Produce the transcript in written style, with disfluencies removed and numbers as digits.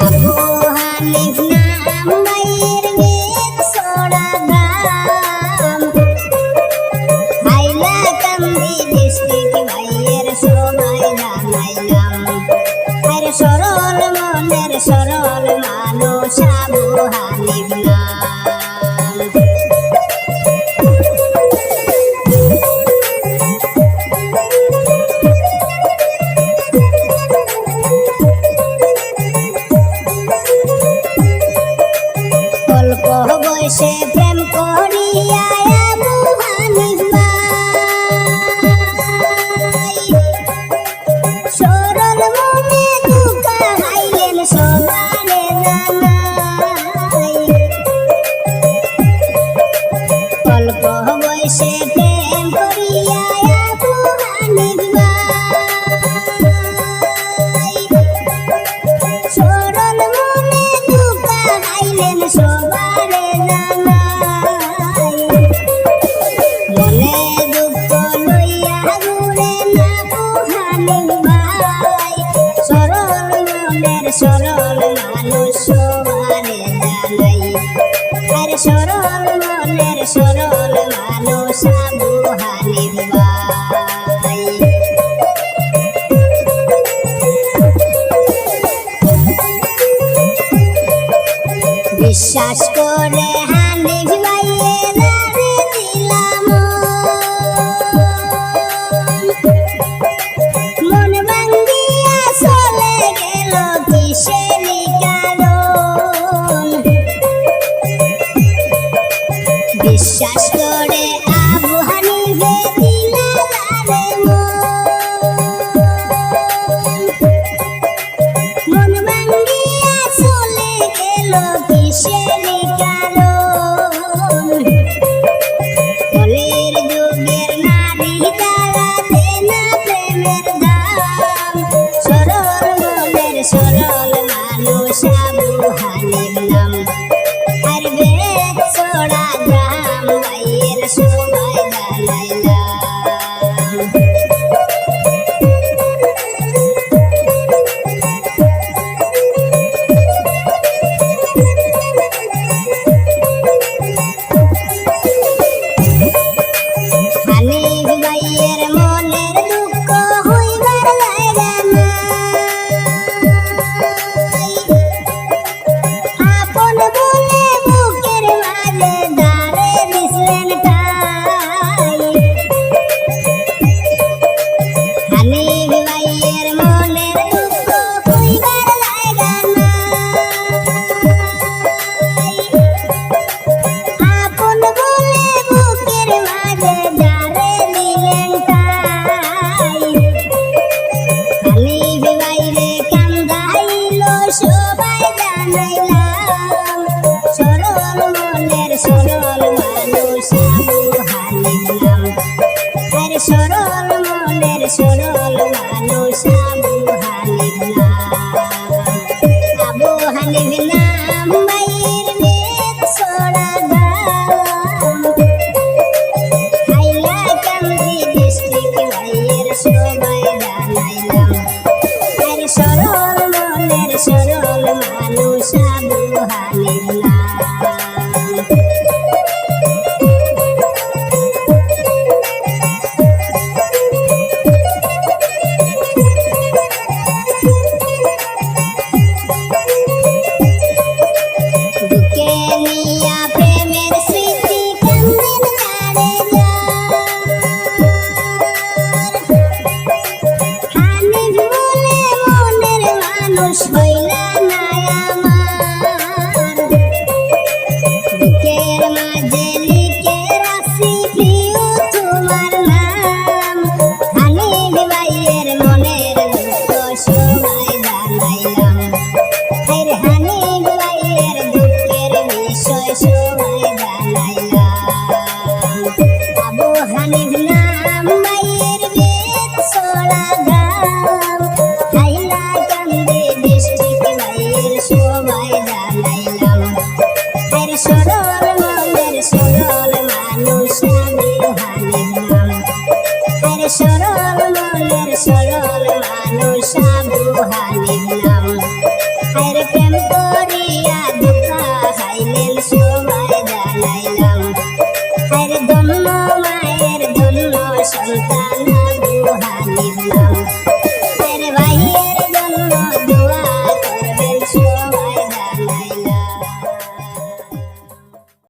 আবু হানিফ নাম ভাইয়ের বেদ সোড়া দাম হাইলাকান্দি ডিস্ট্রিক্ট ভাইয়ের সবাই জানাইলাম আর সরল মনের সরল মানুষ আবু হানিফ নাম অল্প বয়সে প্রেম করিয়া আবু হানিফ ভাই সরল মনে দুঃখা হাইলেন সবারে জানাই অল্প বয়সে প্রেম করিয়া আবু হানিফ ভাই সরল মনে দুঃখা হাইলেন সবারে জানাই মনে দুঃখ লইয়া ঘুরেন আবু হানিফ ভাই সরল মনের সরল মানুষ সবারে জানাই আর সরল মনের সরল মানুষ আবু হানিফ ভাই বিশ্বাস করে হানিফ ভাইয়ের আরে দিলাম মন ভাঙ্গিয়া চলে গেল কিসেরি কারণ বিশ্বাস করে আবু হানিফে দিলাম আরে মন ভাঙ্গিয়া চলে গেল কিসেরি কারণ কলির যুগের নারী তারা দেনা প্রেমের দাম সরল মনের সরল মানুষ আবু হানিফ নাম আর বেদ সোড়া দাম ভাইয়ের সবাই জানাইলাম হানিফ ভাইয়ের মনের দুঃখ হইবার জায়গা নাই আপন বলে বুকের মাঝে দাঁড়ে দিছিলেন ঠাই হানিফ ভাইয়ের মনের দুঃখ হইবার জায়গা নাই আপন বলে বুকের মাঝে দাঁড়ে দিলেন ঠাই হানিফ ভাইরে কান্দাইল সবাই জানাইলাম সরল মনের সরল মানুষ আবু হানিফ নাম আর সরল মনের সরল মানুষ আবু হানিফ নাম ভাইয়ের বেদ সোড়া দাম হাইলাকান্দি ডিস্ট্রিক্ট ভাইয়ের সবাই জানাইলাম আর সরল মনের সরল মানুষ আবু হানিফ নাম বুকে নিয়া প্রেমের স্মৃতি কান্দেন কারে হানিফ বলে মনের মানুষ হইলা না আমার বুকের মাঝে লিখে রাখছি প্রিয় তোমার নাম হানিফ ভাইয়ের মনের দুঃখ সবাই জানাইলাম আর হানিফ ভাইয়ের দুঃখের বিষয় সবাই জানাইলাম আবু হানিফ নাম ভাইয়ের বেদ সোড়া দাম হাইলাকান্দি ডিস্ট্রিক্ট জানে